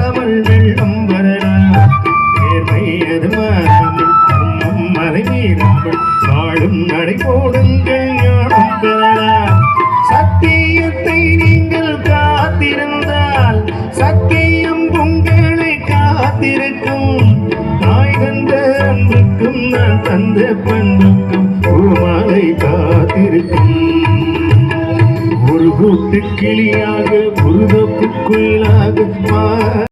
மாறாமல் வெள்ளம் வரலாம் நேர்மை அது மாறாமல் மலை மீறாமல் வாழும் நடை போடுங்கள் ஞானம் பெறலாம் சத்தியத்தை நீங்கள் காத்திருந்தால் சத்தியம் உங்களை காத்திருக்கும் தாய் தந்த அன்புக்கும் நான் தந்த பண்புக்கும் பூமாலை காத்திருக்கும் ஒரு கூட்டு கிளியாக ஒரு குயிலாக